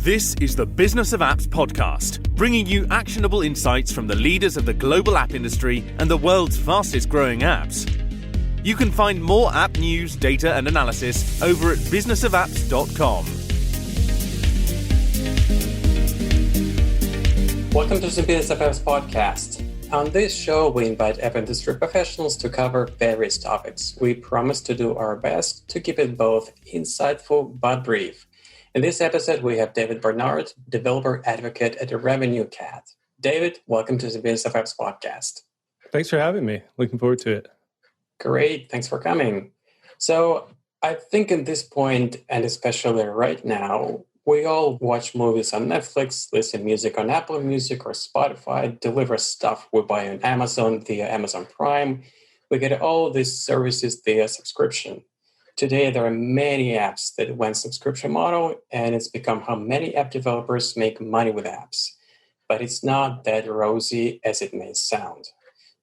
This is the Business of Apps podcast, bringing you actionable insights from the leaders of the global app industry and the world's fastest growing apps. You can find more app news, data and analysis over at businessofapps.com. Welcome to the Business of Apps podcast. On this show, we invite app industry professionals to cover various topics. We promise to do our best to keep it both insightful but brief. In this episode, we have David Barnard, developer advocate at RevenueCat. David, welcome to the Business of Apps podcast. Thanks for having me. Looking forward to it. Great. Thanks for coming. So I think at this point, and especially right now, we all watch movies on Netflix, listen music on Apple Music or Spotify, deliver stuff we buy on Amazon via Amazon Prime. We get all these services via subscription. Today, there are many apps that went subscription model, and it's become how many app developers make money with apps. But it's not that rosy as it may sound.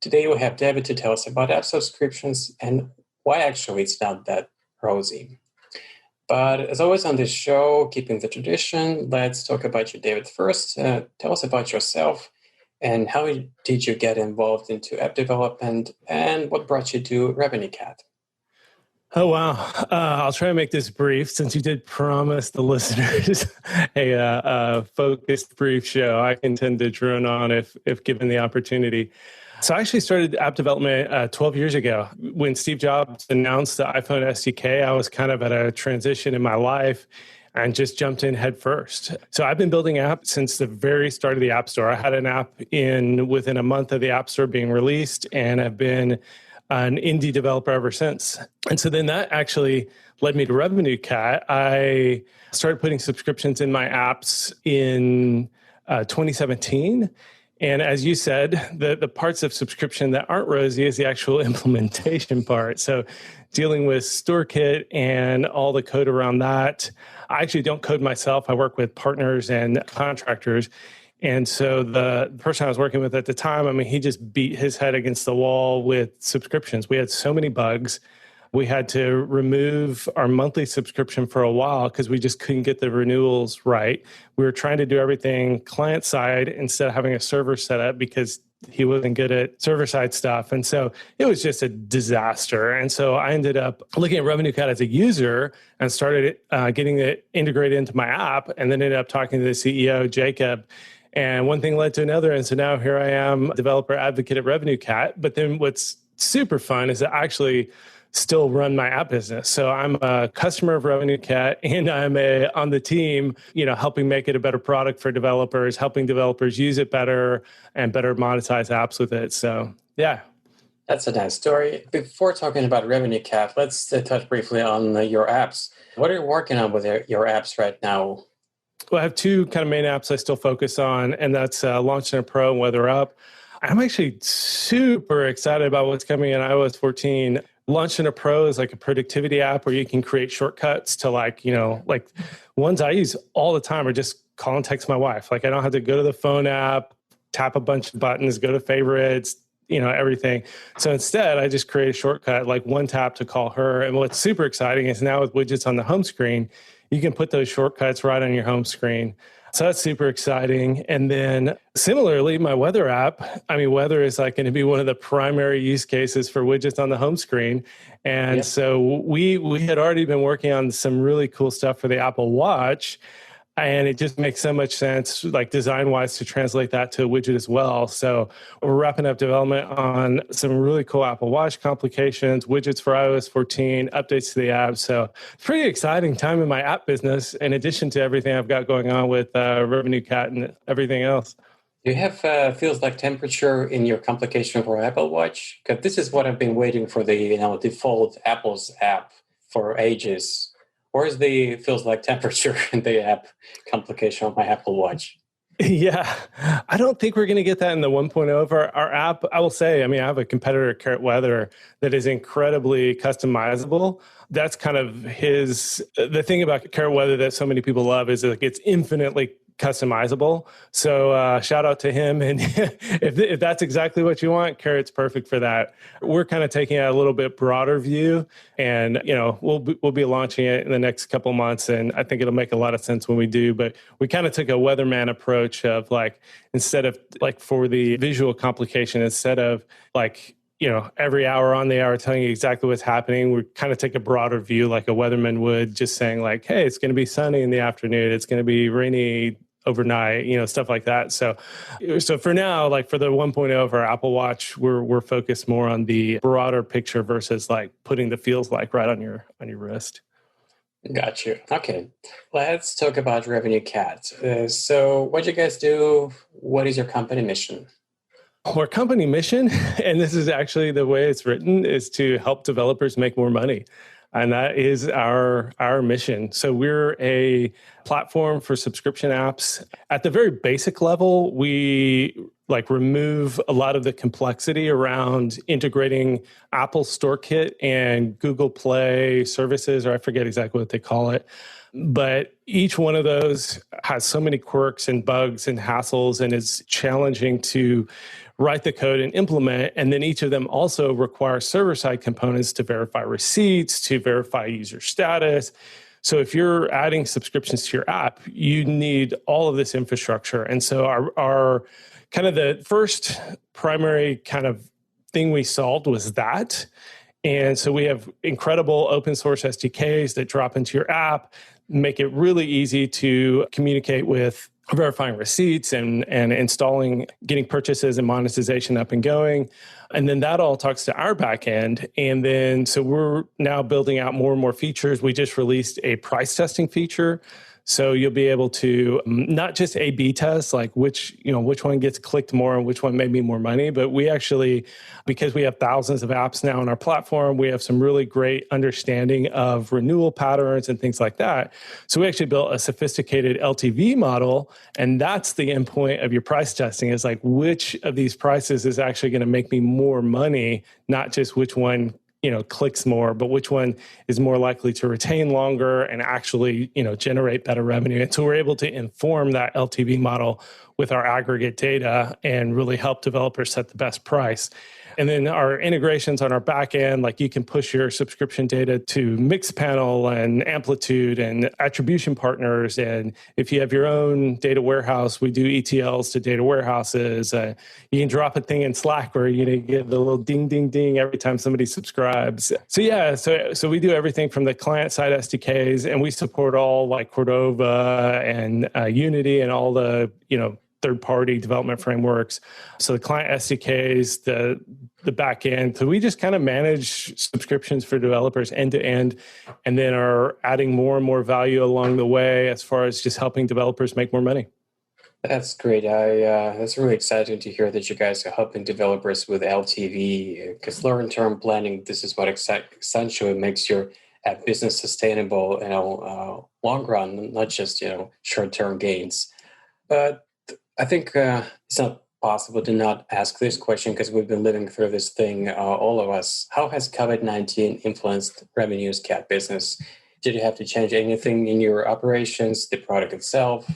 Today, we have David to tell us about app subscriptions and why actually it's not that rosy. But as always on this show, keeping the tradition, let's talk about you, David, first. Tell us about yourself and how did you get involved into app development and what brought you to RevenueCat? Oh, wow. I'll try to make this brief since you did promise the listeners a focused, brief show. I can tend to drone on if given the opportunity. So I actually started app development 12 years ago. When Steve Jobs announced the iPhone SDK, I was kind of at a transition in my life and just jumped in head first. So I've been building apps since the very start of the App Store. I had an app within a month of the App Store being released, and I've been an indie developer ever since. And so then that actually led me to RevenueCat. I started putting subscriptions in my apps in 2017. And as you said, the parts of subscription that aren't rosy is the actual implementation part. So dealing with StoreKit and all the code around that. I actually don't code myself. I work with partners and contractors. And so the person I was working with at the time, he just beat his head against the wall with subscriptions. We had so many bugs. We had to remove our monthly subscription for a while because we just couldn't get the renewals right. We were trying to do everything client side instead of having a server set up because he wasn't good at server side stuff. And so it was just a disaster. And so I ended up looking at RevenueCat as a user and started getting it integrated into my app, and then ended up talking to the CEO, Jacob. And one thing led to another. And so now here I am, developer advocate at RevenueCat. But then what's super fun is to actually still run my app business. So I'm a customer of RevenueCat, and I'm on the team, helping make it a better product for developers, helping developers use it better and better monetize apps with it. So, yeah. That's a nice story. Before talking about RevenueCat, let's touch briefly on your apps. What are you working on with your apps right now? Well, I have two kind of main apps I still focus on, and that's Launch in a Pro and Weather Up. I'm actually super excited about what's coming in iOS 14. Launch in a Pro is like a productivity app where you can create shortcuts to like ones I use all the time are just call and text my wife. Like I don't have to go to the phone app, tap a bunch of buttons, go to favorites, everything. So instead, I just create a shortcut, like one tap to call her. And what's super exciting is now with widgets on the home screen, you can put those shortcuts right on your home screen. So that's super exciting. And then similarly, my weather app, weather is like going to be one of the primary use cases for widgets on the home screen. And So we had already been working on some really cool stuff for the Apple Watch. And it just makes so much sense, like design-wise, to translate that to a widget as well. So we're wrapping up development on some really cool Apple Watch complications, widgets for iOS 14, updates to the app. So pretty exciting time in my app business, in addition to everything I've got going on with RevenueCat and everything else. Do you have feels like temperature in your complication for Apple Watch? Because this is what I've been waiting for, the default Apple's app for ages. Or is the feels like temperature in the app complication on my Apple Watch? Yeah, I don't think we're going to get that in the 1.0 of our app. I will say, I have a competitor, Carrot Weather, that is incredibly customizable. That's kind of the thing about Carrot Weather that so many people love is like it's infinitely customizable. So shout out to him. And if that's exactly what you want, Carrot's perfect for that. We're kind of taking a little bit broader view, and we'll be launching it in the next couple of months. And I think it'll make a lot of sense when we do. But we kind of took a weatherman approach of instead of for the visual complication, instead of every hour on the hour telling you exactly what's happening, we kind of take a broader view like a weatherman would, just saying hey, it's going to be sunny in the afternoon, it's going to be rainy overnight, stuff like that. So for now, for the 1.0 of our Apple Watch, we're focused more on the broader picture versus putting the feels right on your wrist. Got you. Okay, let's talk about RevenueCat. So what do you guys do? What is your company mission? Our company mission, and this is actually the way it's written, is to help developers make more money. And that is our mission. So we're a platform for subscription apps. At the very basic level, we remove a lot of the complexity around integrating Apple StoreKit and Google Play services, or I forget exactly what they call it. But each one of those has so many quirks and bugs and hassles, and is challenging to write the code and implement. And then each of them also require server-side components to verify receipts, to verify user status. So if you're adding subscriptions to your app, you need all of this infrastructure. And so our kind of the first primary kind of thing we solved was that. And so we have incredible open source SDKs that drop into your app, make it really easy to communicate with verifying receipts and installing, getting purchases and monetization up and going. And then that all talks to our back end. And then, so we're now building out more and more features. We just released a price testing feature. So you'll be able to not just A/B test, which one gets clicked more and which one made me more money, but we actually, because we have thousands of apps now on our platform, we have some really great understanding of renewal patterns and things like that. So we actually built a sophisticated LTV model, and that's the endpoint of your price testing, is which of these prices is actually going to make me more money, not just which one clicks more, but which one is more likely to retain longer and actually, generate better revenue. And so we're able to inform that LTV model with our aggregate data and really help developers set the best price. And then our integrations on our back end, you can push your subscription data to Mixpanel and Amplitude and attribution partners. And if you have your own data warehouse, we do ETLs to data warehouses. You can drop a thing in Slack where you get the little ding, ding, ding every time somebody subscribes. So we do everything from the client side SDKs, and we support all Cordova and Unity and all the, third-party development frameworks. So the client SDKs, the back end. So we just kind of manage subscriptions for developers end to end, and then are adding more and more value along the way as far as just helping developers make more money. That's great. That's really exciting to hear that you guys are helping developers with LTV, because long-term planning, this is what essentially makes your app business sustainable in a long run, not just short-term gains. But I think it's not possible to not ask this question, because we've been living through this thing, all of us. How has COVID-19 influenced RevenueCat business? Did you have to change anything in your operations, the product itself?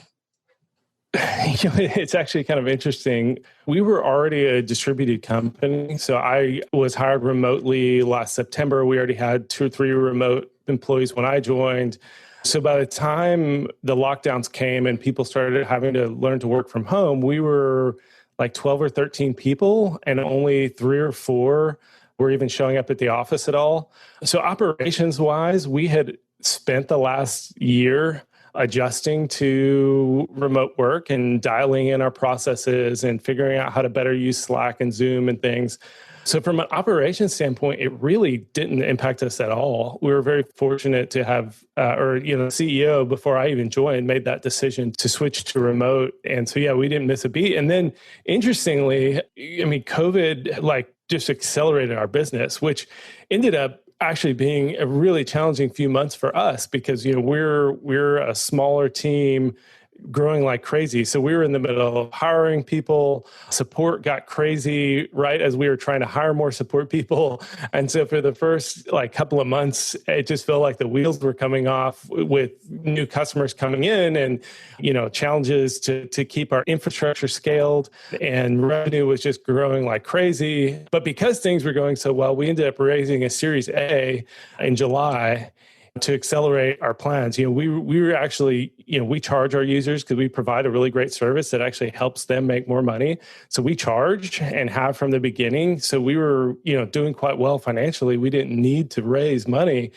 It's actually kind of interesting. We were already a distributed company. So I was hired remotely last September. We already had 2 or 3 remote employees when I joined. So by the time the lockdowns came and people started having to learn to work from home, we were 12 or 13 people, and only 3 or 4 were even showing up at the office at all. So operations-wise, we had spent the last year adjusting to remote work and dialing in our processes and figuring out how to better use Slack and Zoom and things. So from an operations standpoint, it really didn't impact us at all. We were very fortunate to have, the CEO, before I even joined, made that decision to switch to remote. And so, we didn't miss a beat. And then interestingly, COVID just accelerated our business, which ended up actually being a really challenging few months for us, because we're a smaller team, growing like crazy. So we were in the middle of hiring people. Support got crazy right as we were trying to hire more support people. And so for the first couple of months, it just felt like the wheels were coming off with new customers coming in and, challenges to keep our infrastructure scaled, and revenue was just growing like crazy. But because things were going so well, we ended up raising a Series A in July to accelerate our plans. We were actually, we charge our users because we provide a really great service that actually helps them make more money. So we charge and have from the beginning. So we were, doing quite well financially. We didn't need to raise money.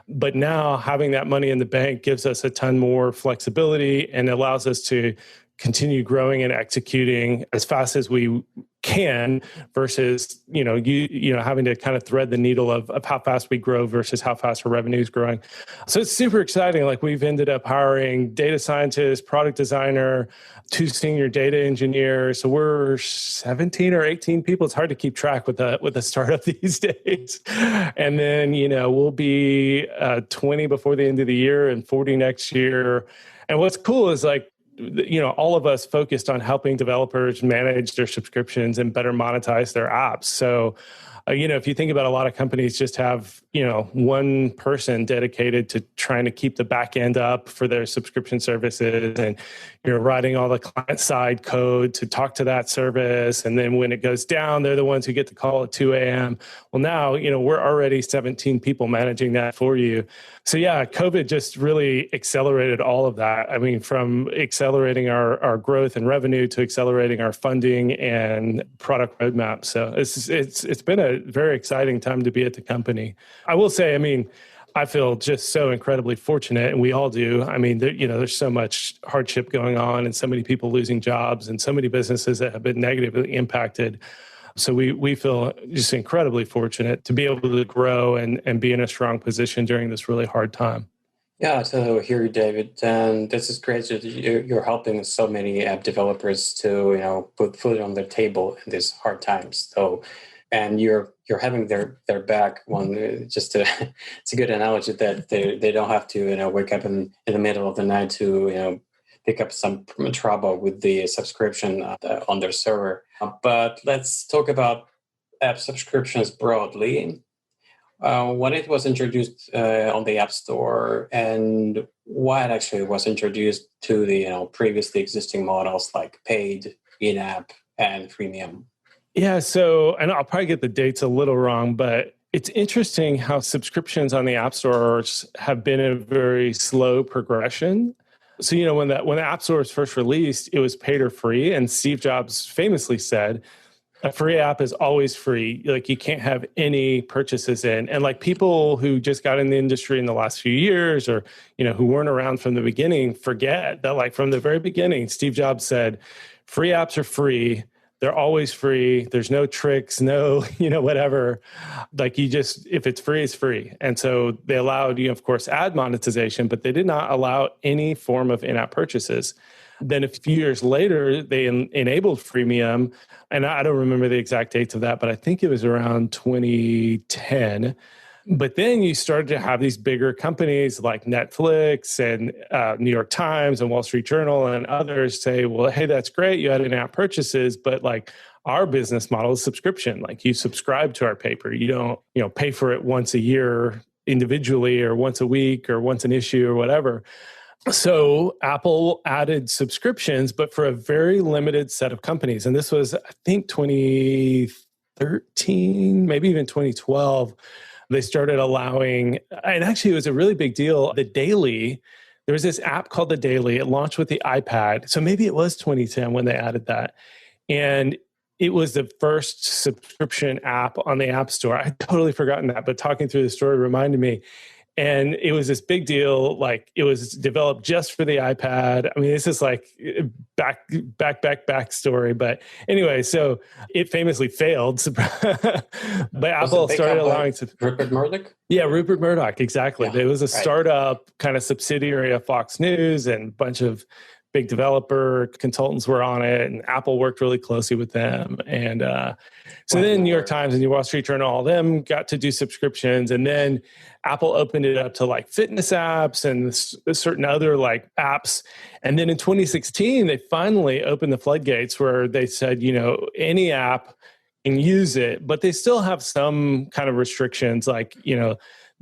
But now having that money in the bank gives us a ton more flexibility and allows us to continue growing and executing as fast as we can versus, having to kind of thread the needle of how fast we grow versus how fast our revenue is growing. So it's super exciting. We've ended up hiring data scientists, product designer, 2 senior data engineers. So we're 17 or 18 people. It's hard to keep track with a startup these days. And then, we'll be 20 before the end of the year and 40 next year. And what's cool is all of us focused on helping developers manage their subscriptions and better monetize their apps. So, if you think about a lot of companies just have, one person dedicated to trying to keep the back end up for their subscription services, and you're writing all the client side code to talk to that service. And then when it goes down, they're the ones who get the call at 2 a.m. Well, now, we're already 17 people managing that for you. So yeah, COVID just really accelerated all of that. I mean, from accelerating our growth and revenue to accelerating our funding and product roadmap. So it's been a very exciting time to be at the company. I will say, I feel just so incredibly fortunate, and we all do. There's so much hardship going on and so many people losing jobs and so many businesses that have been negatively impacted. So we feel just incredibly fortunate to be able to grow and be in a strong position during this really hard time. Yeah, so here, David, and this is great that you're helping so many app developers to, put food on their table in these hard times. So, and you're having their back. It's a good analogy that they don't have to, wake up in the middle of the night to, pick up some trouble with the subscription on their server. But let's talk about app subscriptions broadly. When it was introduced on the App Store, and why it actually was introduced to the previously existing models like paid, in-app, and freemium. Yeah, so, and I'll probably get the dates a little wrong, but it's interesting how subscriptions on the App Stores have been a very slow progression. So, when the App Store was first released, it was paid or free. And Steve Jobs famously said, a free app is always free. You can't have any purchases in. And people who just got in the industry in the last few years or, who weren't around from the beginning forget that from the very beginning, Steve Jobs said, free apps are free. They're always free. There's no tricks, no, whatever. If it's free, it's free. And so they allowed, of course, ad monetization, but they did not allow any form of in-app purchases. Then a few years later, they enabled freemium. And I don't remember the exact dates of that, but I think it was around 2010. But then you started to have these bigger companies like Netflix and New York Times and Wall Street Journal and others say, well, hey, that's great. You had in-app purchases, but our business model is subscription. You subscribe to our paper. You don't, pay for it once a year individually or once a week or once an issue or whatever. So Apple added subscriptions, but for a very limited set of companies. And this was, I think, 2013, maybe even 2012. They started allowing, and actually it was a really big deal, the Daily. There was this app called the Daily. It launched with the iPad. So maybe it was 2010 when they added that. And it was the first subscription app on the App Store. I had totally forgotten that, but talking through the story reminded me. And it was this big deal. It was developed just for the iPad. This is back story. But anyway, so it famously failed. But Apple started allowing Rupert Murdoch? Yeah, Rupert Murdoch, exactly. Yeah, there was a startup kind of subsidiary of Fox News and a bunch of big developer consultants were on it, and Apple worked really closely with them. And so then New York Times and the Wall Street Journal, all of them got to do subscriptions. And then Apple opened it up to like fitness apps and certain other like apps. And then in 2016, they finally opened the floodgates where they said, any app can use it, but they still have some kind of restrictions, like,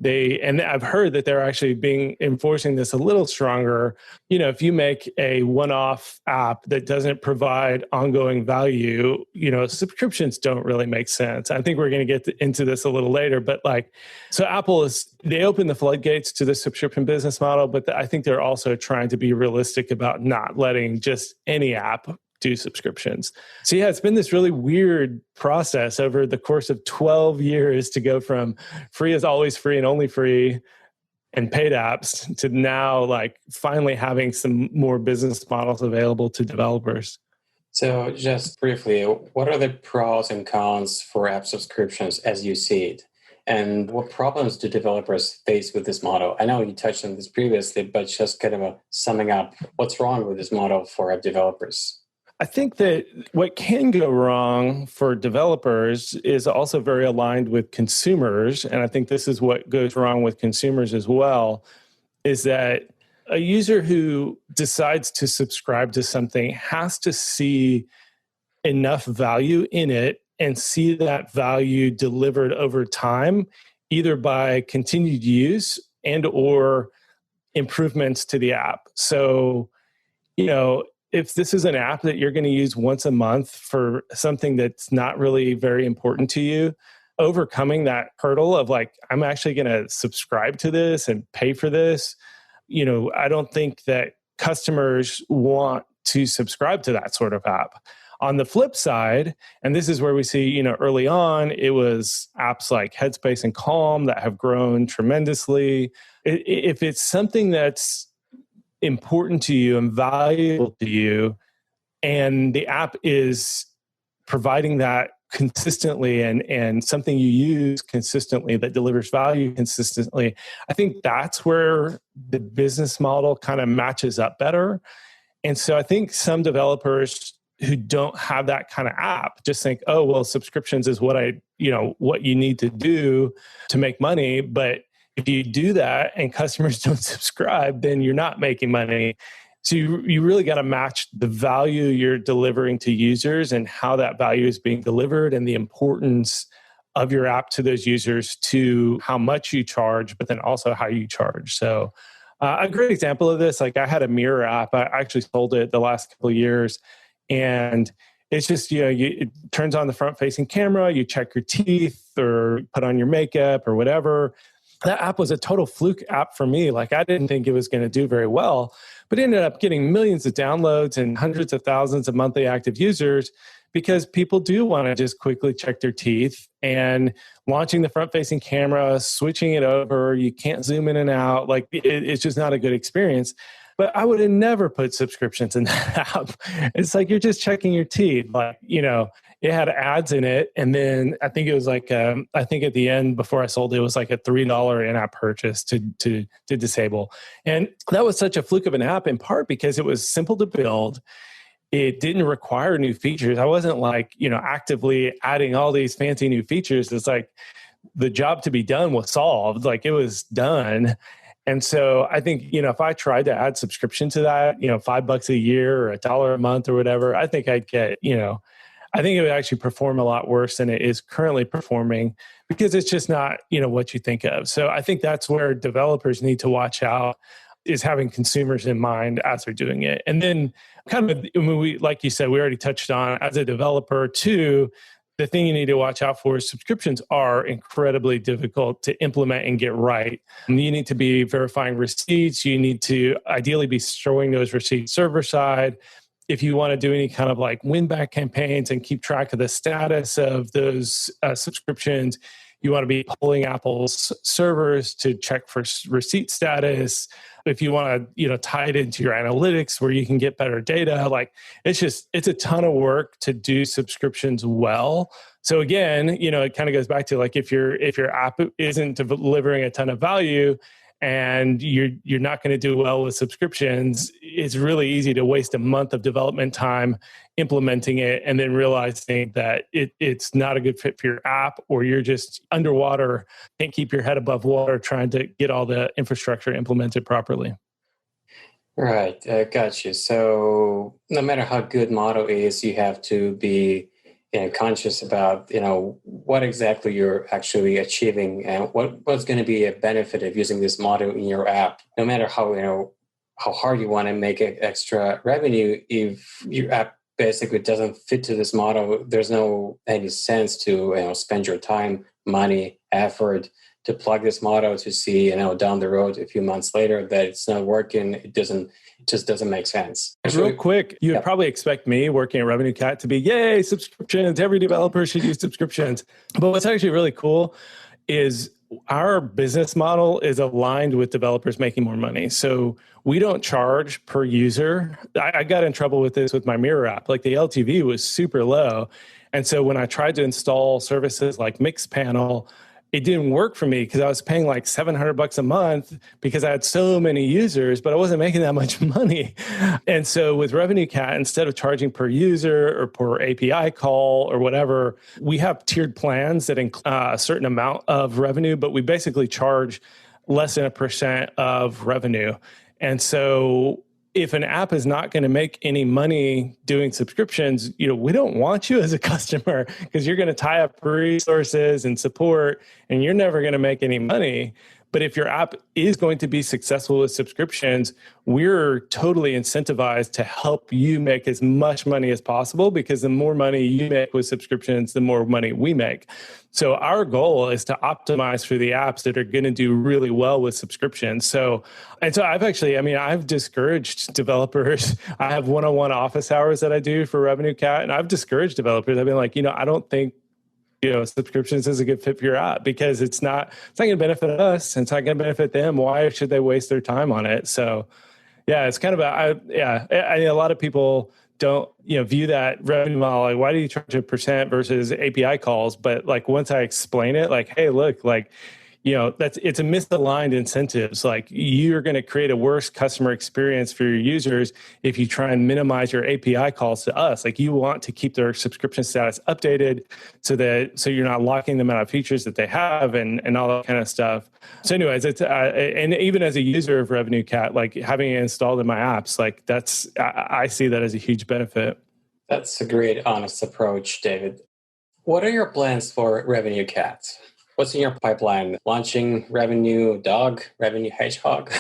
and I've heard that they're actually enforcing this a little stronger. If you make a one-off app that doesn't provide ongoing value, subscriptions don't really make sense. I think we're going to get into this a little later, but so Apple they open the floodgates to the subscription business model, but I think they're also trying to be realistic about not letting just any app do subscriptions. So yeah, it's been this really weird process over the course of 12 years to go from free is always free and only free and paid apps to now finally having some more business models available to developers. So just briefly, what are the pros and cons for app subscriptions as you see it? And what problems do developers face with this model? I know you touched on this previously, but just kind of summing up, what's wrong with this model for app developers? I think that what can go wrong for developers is also very aligned with consumers. And I think this is what goes wrong with consumers as well, is that a user who decides to subscribe to something has to see enough value in it and see that value delivered over time, either by continued use and or improvements to the app. So, if this is an app that you're going to use once a month for something that's not really very important to you, overcoming that hurdle of I'm actually going to subscribe to this and pay for this, I don't think that customers want to subscribe to that sort of app. On the flip side, and this is where we see, early on, it was apps like Headspace and Calm that have grown tremendously. If it's something that's important to you and valuable to you, and the app is providing that consistently and something you use consistently that delivers value consistently, I think that's where the business model kind of matches up better. And so I think some developers who don't have that kind of app just think, oh, well, subscriptions is what what you need to do to make money. But if you do that and customers don't subscribe, then you're not making money. So you really got to match the value you're delivering to users and how that value is being delivered and the importance of your app to those users to how much you charge, but then also how you charge. So a great example of this, I had a mirror app. I actually sold it the last couple of years. And it's just, it turns on the front-facing camera, you check your teeth or put on your makeup or whatever. That app was a total fluke app for me. I didn't think it was going to do very well, but it ended up getting millions of downloads and hundreds of thousands of monthly active users because people do want to just quickly check their teeth, and launching the front-facing camera, switching it over, you can't zoom in and out. It's just not a good experience. But I would have never put subscriptions in that app. It's you're just checking your teeth. It had ads in it. And then I think it was I think at the end before I sold it, was a $3 in-app purchase to disable. And that was such a fluke of an app, in part because it was simple to build. It didn't require new features. I wasn't actively adding all these fancy new features. It's the job to be done was solved. It was done. And so I think, if I tried to add subscription to that, $5 a year or $1 a month or whatever, I think I'd get, I think it would actually perform a lot worse than it is currently performing because it's just not, what you think of. So I think that's where developers need to watch out, is having consumers in mind as they're doing it. And then like you said, we already touched on, as a developer too, the thing you need to watch out for is subscriptions are incredibly difficult to implement and get right. And you need to be verifying receipts. You need to ideally be storing those receipts server side. If you want to do any kind of win-back campaigns and keep track of the status of those subscriptions, you want to be pulling Apple's servers to check for receipt status. If you want to, tie it into your analytics where you can get better data, it's a ton of work to do subscriptions well. So again, it kind of goes back to if your app isn't delivering a ton of value and you're not going to do well with subscriptions, it's really easy to waste a month of development time implementing it and then realizing that it's not a good fit for your app, or you're just underwater, can't keep your head above water trying to get all the infrastructure implemented properly. Right, got you. So no matter how good model is, you have to be conscious about what exactly you're actually achieving and what's going to be a benefit of using this model in your app. No matter how hard you want to make extra revenue, if your app basically doesn't fit to this model, there's no any sense to spend your time, money, effort to plug this model to see down the road a few months later that it's not working. It just doesn't make sense. Real quick, you would probably expect me working at RevenueCat to be, yay, subscriptions, every developer should use subscriptions. But what's actually really cool is our business model is aligned with developers making more money. So we don't charge per user. I got in trouble with this with my Mirror app. Like the LTV was super low. And so when I tried to install services like Mixpanel, it didn't work for me because I was paying like $700 a month because I had so many users, but I wasn't making that much money. And so with RevenueCat, instead of charging per user or per API call or whatever, we have tiered plans that include a certain amount of revenue, but we basically charge less than 1% of revenue. And so if an app is not going to make any money doing subscriptions, we don't want you as a customer because you're going to tie up resources and support and you're never going to make any money. But if your app is going to be successful with subscriptions, we're totally incentivized to help you make as much money as possible, because the more money you make with subscriptions, the more money we make. So our goal is to optimize for the apps that are going to do really well with subscriptions. So I've discouraged developers. I have one-on-one office hours that I do for RevenueCat, and I've discouraged developers. I've been like, I don't think subscriptions is a good fit for your app because it's not going to benefit us and it's not going to benefit them. Why should they waste their time on it? So yeah, it's kind of a lot of people don't, view that revenue model. Like, why do you charge 1% versus API calls? But like, once I explain it, like, hey, look, like, it's a misaligned incentives. Like, you're going to create a worse customer experience for your users if you try and minimize your API calls to us. Like, you want to keep their subscription status updated so you're not locking them out of features that they have and all that kind of stuff. So anyways, it's and even as a user of RevenueCat, like having it installed in my apps, like I see that as a huge benefit. That's a great, honest approach, David. What are your plans for RevenueCat? What's in your pipeline? Launching Revenue Dog, Revenue Hedgehog?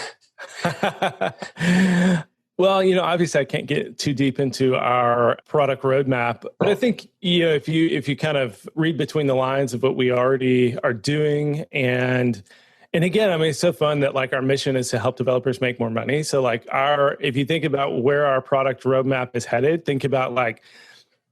Well, obviously I can't get too deep into our product roadmap, but I think, if you kind of read between the lines of what we already are doing, and again, it's so fun that like our mission is to help developers make more money. So like if you think about where our product roadmap is headed, think about like,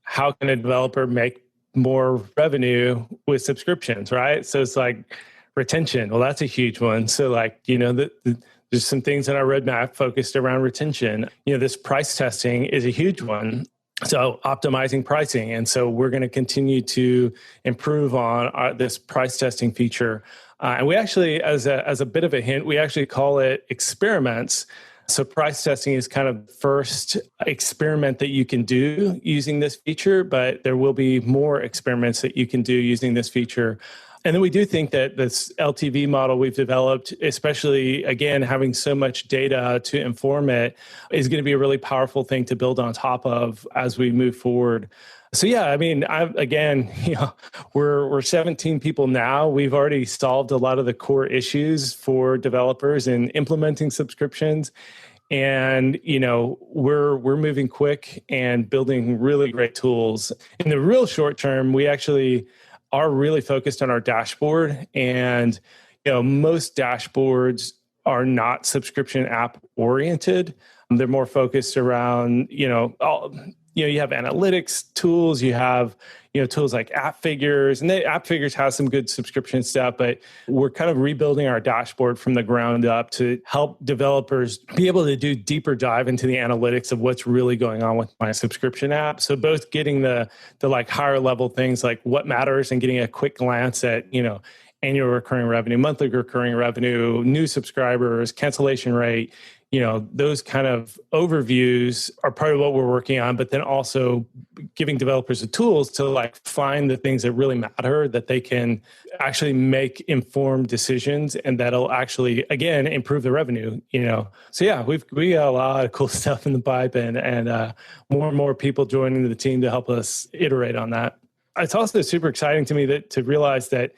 how can a developer make more revenue with subscriptions, right? So it's like retention. Well, that's a huge one. So like, there's some things in our roadmap focused around retention. This price testing is a huge one. So optimizing pricing. And so we're going to continue to improve on this price testing feature. And we actually, as a bit of a hint, we actually call it experiments. So price testing is kind of the first experiment that you can do using this feature, but there will be more experiments that you can do using this feature. And then we do think that this LTV model we've developed, especially, again, having so much data to inform it, is going to be a really powerful thing to build on top of as we move forward. So yeah, we're 17 people now. We've already solved a lot of the core issues for developers in implementing subscriptions. And, we're moving quick and building really great tools. In the real short term, we actually are really focused on our dashboard. And, most dashboards are not subscription app oriented. They're more focused around, you have analytics tools, you have, tools like App Figures, and App Figures has some good subscription stuff, but we're kind of rebuilding our dashboard from the ground up to help developers be able to do deeper dive into the analytics of what's really going on with my subscription app. So both getting the like higher level things like what matters and getting a quick glance at, annual recurring revenue, monthly recurring revenue, new subscribers, cancellation rate, those kind of overviews are part of what we're working on, but then also giving developers the tools to like find the things that really matter, that they can actually make informed decisions, and that'll actually, again, improve the revenue, So yeah, we got a lot of cool stuff in the pipe, and more and more people joining the team to help us iterate on that. It's also super exciting to me to realize that,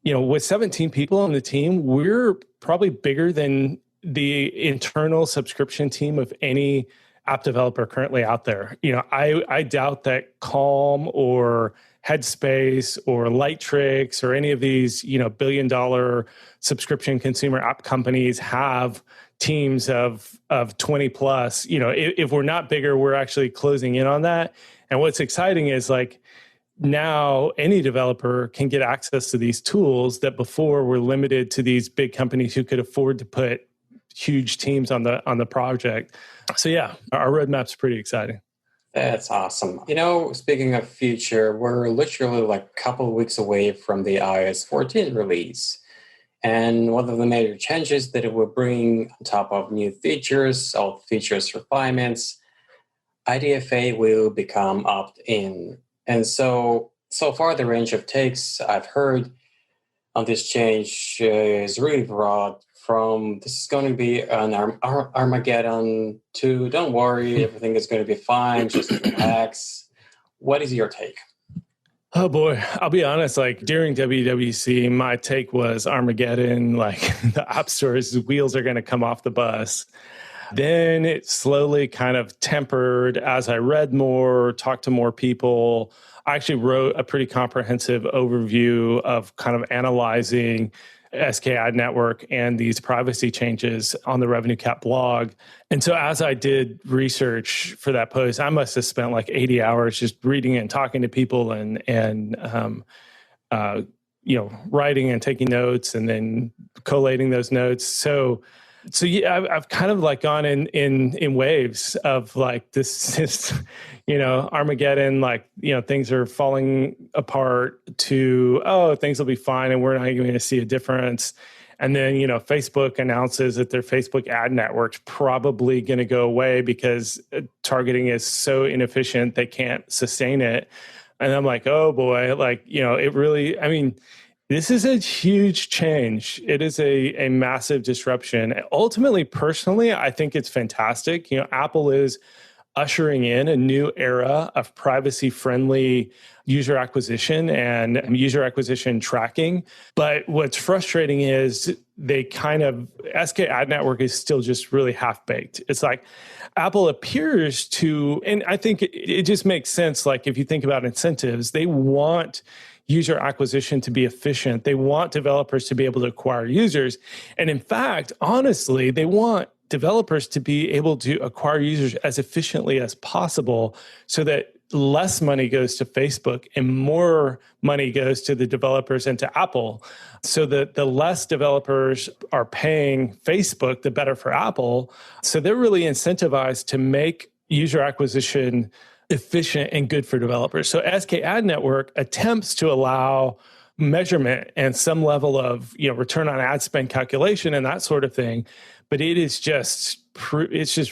with 17 people on the team, we're probably bigger than the internal subscription team of any app developer currently out there. I doubt that Calm or Headspace or Lightricks or any of these, billion-dollar subscription consumer app companies have teams of 20 plus. If we're not bigger, we're actually closing in on that. And what's exciting is like, now any developer can get access to these tools that before were limited to these big companies who could afford to put huge teams on the project. So yeah, our roadmap's pretty exciting. That's awesome. Speaking of future, we're literally like a couple of weeks away from the iOS 14 release. And one of the major changes that it will bring on top of new features, all features refinements, IDFA will become opt-in. And so far, the range of takes I've heard on this change is really broad, from this is going to be an Armageddon to don't worry, everything is going to be fine, just relax. What is your take? Oh boy, I'll be honest, like during WWDC, my take was Armageddon, like the App Store's wheels are going to come off the bus. Then it slowly kind of tempered as I read more, talked to more people. I actually wrote a pretty comprehensive overview of kind of analyzing SK Ad Network and these privacy changes on the RevenueCat blog. And so as I did research for that post, I must have spent like 80 hours just reading it and talking to people and writing and taking notes and then collating those notes. So yeah, I've kind of like gone in waves of like this Armageddon, like, things are falling apart to, things will be fine and we're not even going to see a difference. And then, Facebook announces that their Facebook ad network's probably going to go away because targeting is so inefficient, they can't sustain it. And I'm like, oh boy, like, it really, this is a huge change. It is a massive disruption. Ultimately, personally, I think it's fantastic. Apple is ushering in a new era of privacy-friendly user acquisition and user acquisition tracking. But what's frustrating is SK Ad Network is still just really half-baked. It's like Apple appears to, and I think it just makes sense, like if you think about incentives, they want user acquisition to be efficient. They want developers to be able to acquire users. And in fact, honestly, they want developers to be able to acquire users as efficiently as possible so that less money goes to Facebook and more money goes to the developers and to Apple. So that the less developers are paying Facebook, the better for Apple. So they're really incentivized to make user acquisition efficient and good for developers. So SK Ad Network attempts to allow measurement and some level of return on ad spend calculation and that sort of thing, but it is just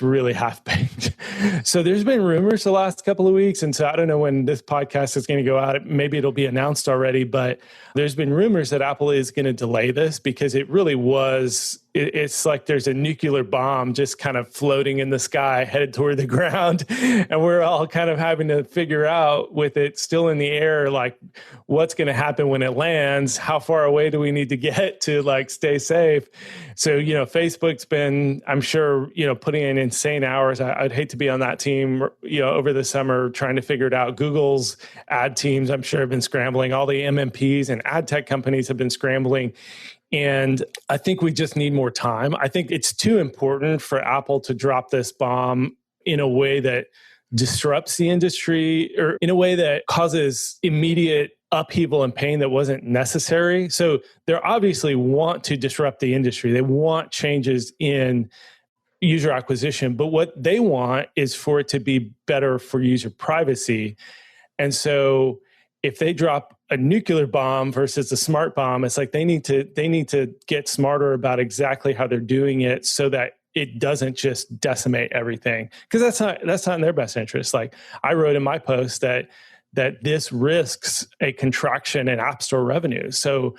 really half-baked. So there's been rumors the last couple of weeks, and so I don't know when this podcast is going to go out. Maybe it'll be announced already, but there's been rumors that Apple is going to delay this because it really was, it's like there's a nuclear bomb just kind of floating in the sky headed toward the ground, and we're all kind of having to figure out with it still in the air, like what's going to happen when it lands, how far away do we need to get to like stay safe. So, Facebook's been, I'm sure, putting in insane hours. I'd hate to be on that team, over the summer trying to figure it out. Google's ad teams, I'm sure, have been scrambling. All the MMPs and ad tech companies have been scrambling. And I think we just need more time. I think it's too important for Apple to drop this bomb in a way that disrupts the industry or in a way that causes immediate upheaval and pain that wasn't necessary. So they obviously want to disrupt the industry. They want changes in user acquisition, but what they want is for it to be better for user privacy. And so if they drop a nuclear bomb versus a smart bomb. It's like they need to get smarter about exactly how they're doing it so that it doesn't just decimate everything, because that's not in their best interest. Like I wrote in my post that this risks a contraction in App Store revenue. So,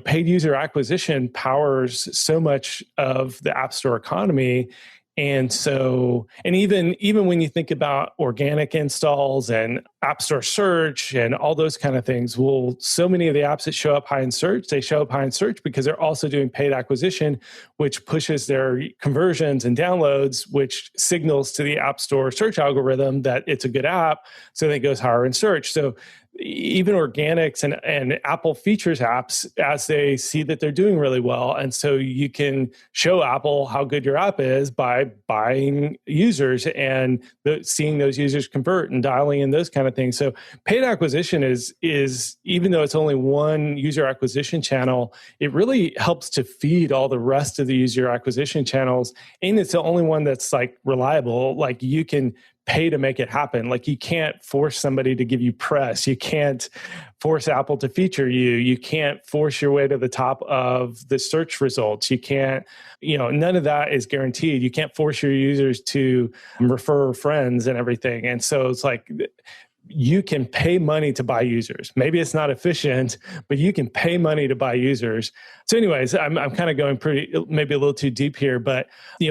paid user acquisition powers so much of the App Store economy. And so, and even when you think about organic installs and App Store search and all those kind of things, well, so many of the apps that show up high in search, they show up high in search because they're also doing paid acquisition, which pushes their conversions and downloads, which signals to the App Store search algorithm that it's a good app, so that it goes higher in search. So even organics and Apple features apps as they see that they're doing really well. And so you can show Apple how good your app is by buying users and seeing those users convert and dialing in those kind of things. So paid acquisition is even though it's only one user acquisition channel, it really helps to feed all the rest of the user acquisition channels. And it's the only one that's like reliable. Like you can pay to make it happen. Like you can't force somebody to give you press. You can't force Apple to feature you. You can't force your way to the top of the search results. You can't, none of that is guaranteed. You can't force your users to refer friends and everything. And so it's like, you can pay money to buy users. Maybe it's not efficient, but you can pay money to buy users. So anyways, I'm kind of going maybe a little too deep here, but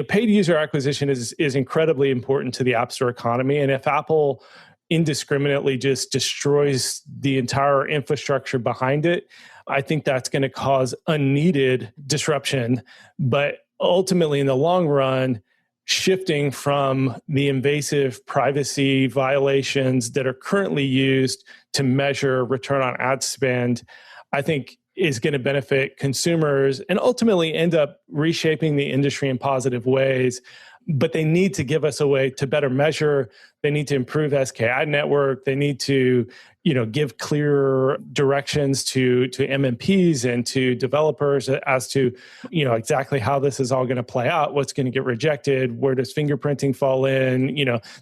paid user acquisition is incredibly important to the App Store economy. And if Apple indiscriminately just destroys the entire infrastructure behind it, I think that's going to cause unneeded disruption. But ultimately, in the long run, shifting from the invasive privacy violations that are currently used to measure return on ad spend, I think is going to benefit consumers and ultimately end up reshaping the industry in positive ways. But they need to give us a way to better measure. They need to improve SK Ad Network. They need to, give clear directions to MMPs and to developers as to, exactly how this is all going to play out. What's going to get rejected? Where does fingerprinting fall in?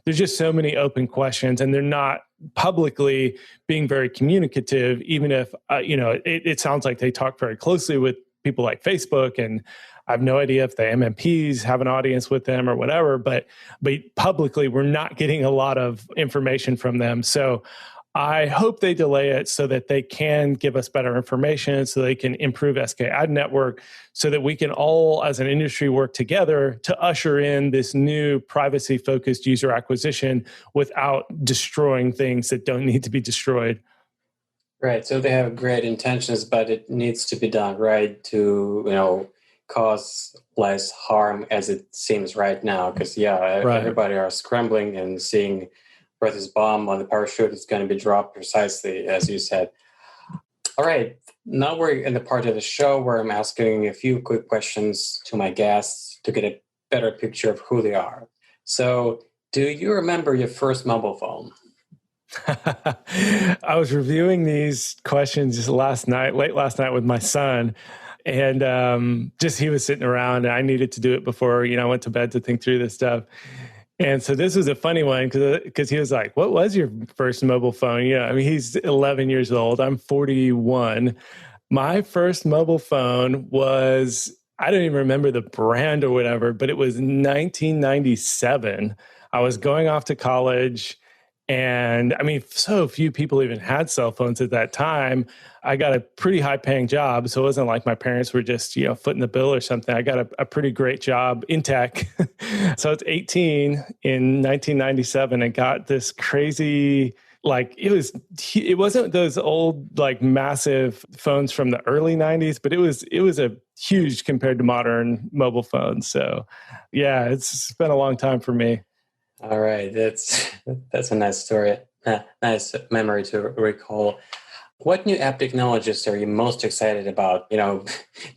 There's just so many open questions, and they're not publicly being very communicative. Even if it sounds like they talk very closely with people like Facebook, and I have no idea if the MMPs have an audience with them or whatever, but publicly, we're not getting a lot of information from them. So I hope they delay it so that they can give us better information, so they can improve SK Ad Network, so that we can all, as an industry, work together to usher in this new privacy-focused user acquisition without destroying things that don't need to be destroyed. Right. So they have great intentions, but it needs to be done right to, cause less harm as it seems right now. Because, everybody are scrambling and seeing where this bomb on the parachute is going to be dropped precisely as you said. All right. Now we're in the part of the show where I'm asking a few quick questions to my guests to get a better picture of who they are. So, do you remember your first mobile phone? I was reviewing these questions late last night with my son. And he was sitting around, and I needed to do it before, I went to bed to think through this stuff. And so this was a funny one because he was like, what was your first mobile phone? He's 11 years old. I'm 41. My first mobile phone was, I don't even remember the brand or whatever, but it was 1997. I was going off to college. And so few people even had cell phones at that time. I got a pretty high paying job. So it wasn't like my parents were just, footing the bill or something. I got a pretty great job in tech. So it's 18 in 1997 and got this crazy, it wasn't those old, massive phones from the early 90s, but it was a huge compared to modern mobile phones. So yeah, it's been a long time for me. All right, that's a nice story, nice memory to recall. What new app technologies are you most excited about?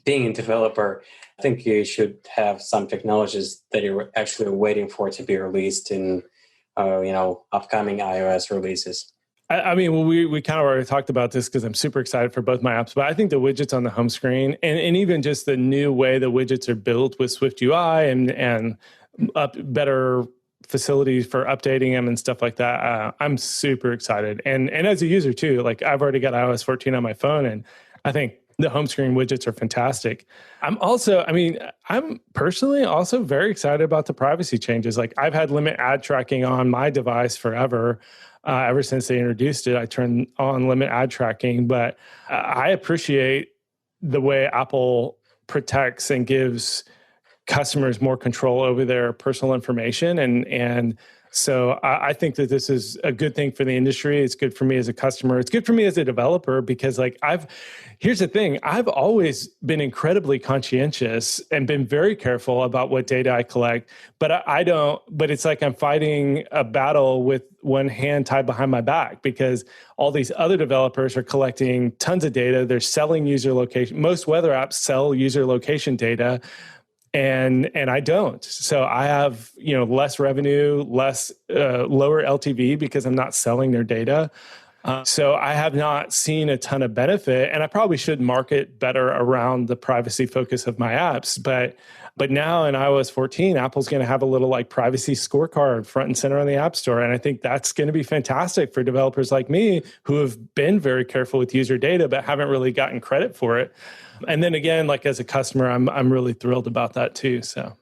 Being a developer, I think you should have some technologies that you're actually waiting for to be released in, upcoming iOS releases. We kind of already talked about this because I'm super excited for both my apps, but I think the widgets on the home screen and even just the new way the widgets are built with Swift UI and better facilities for updating them and stuff like that. I'm super excited. And as a user too, like I've already got iOS 14 on my phone, and I think the home screen widgets are fantastic. I'm personally also very excited about the privacy changes. Like I've had limit ad tracking on my device forever. Ever since they introduced it, I turned on limit ad tracking, but I appreciate the way Apple protects and gives customers more control over their personal information. And so I think that this is a good thing for the industry. It's good for me as a customer. It's good for me as a developer because here's the thing. I've always been incredibly conscientious and been very careful about what data I collect, but but it's like I'm fighting a battle with one hand tied behind my back because all these other developers are collecting tons of data. They're selling user location. Most weather apps sell user location data. And I don't. So I have, less revenue, lower LTV because I'm not selling their data. So I have not seen a ton of benefit, and I probably should market better around the privacy focus of my apps. But now in iOS 14, Apple's going to have a little like privacy scorecard front and center on the App Store. And I think that's going to be fantastic for developers like me who have been very careful with user data, but haven't really gotten credit for it. And then again, like as a customer, I'm really thrilled about that too. So,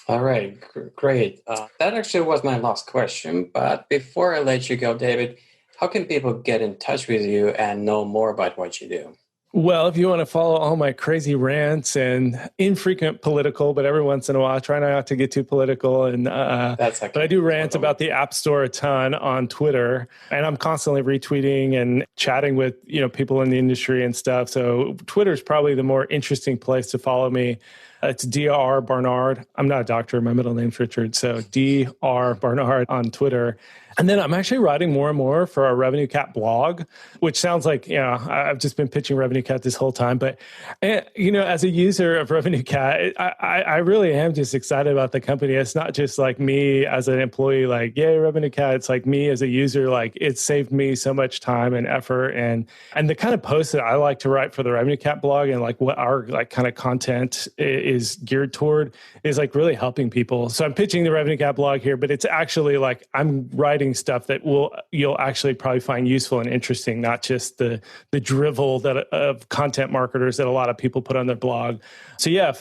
all right, great. That actually was my last question. But before I let you go, David, how can people get in touch with you and know more about what you do? Well, if you want to follow all my crazy rants and infrequent political, but every once in a while, I try not to get too political. And but I do rant about the App Store a ton on Twitter, and I'm constantly retweeting and chatting with people in the industry and stuff. So Twitter is probably the more interesting place to follow me. It's Dr. Barnard. I'm not a doctor. My middle name's Richard. So Dr. Barnard on Twitter. And then I'm actually writing more and more for our RevenueCat blog, which sounds like, I've just been pitching RevenueCat this whole time. But, as a user of RevenueCat, I really am just excited about the company. It's not just like me as an employee, like, yay, RevenueCat. It's like me as a user, like it saved me so much time and effort. And the kind of posts that I like to write for the RevenueCat blog and like what our like kind of content is geared toward is like really helping people. So I'm pitching the RevenueCat blog here, but it's actually like I'm writing stuff that you'll actually probably find useful and interesting, not just the drivel of content marketers that a lot of people put on their blog. So yeah,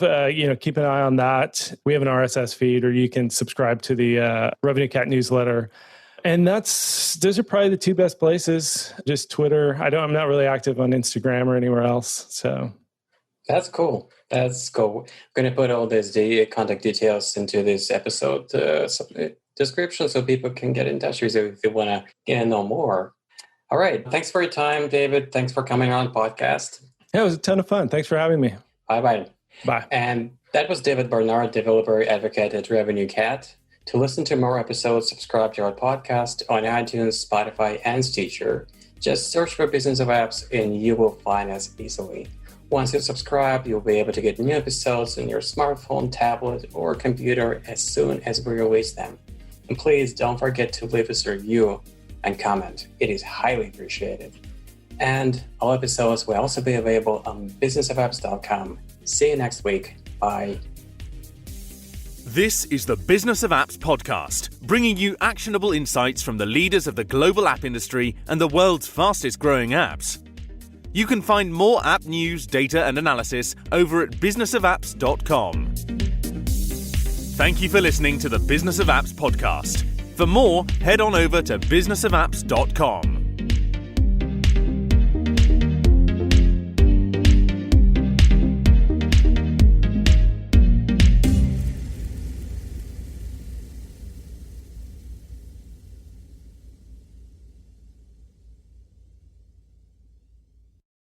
keep an eye on that. We have an RSS feed, or you can subscribe to the RevenueCat newsletter. And those are probably the two best places. Just Twitter. I'm not really active on Instagram or anywhere else. So that's cool. That's cool. I'm going to put all the contact details into this episode description so people can get in touch with you if they want to know more. All right. Thanks for your time, David. Thanks for coming on the podcast. Yeah, it was a ton of fun. Thanks for having me. Bye-bye. Bye. And that was David Barnard, developer advocate at RevenueCat. To listen to more episodes, subscribe to our podcast on iTunes, Spotify, and Stitcher. Just search for Business of Apps and you will find us easily. Once you subscribe, you'll be able to get new episodes on your smartphone, tablet, or computer as soon as we release them. And please don't forget to leave us a review and comment. It is highly appreciated. And all episodes will also be available on businessofapps.com. See you next week. Bye. This is the Business of Apps podcast, bringing you actionable insights from the leaders of the global app industry and the world's fastest growing apps. You can find more app news, data, and analysis over at businessofapps.com. Thank you for listening to the Business of Apps podcast. For more, head on over to businessofapps.com.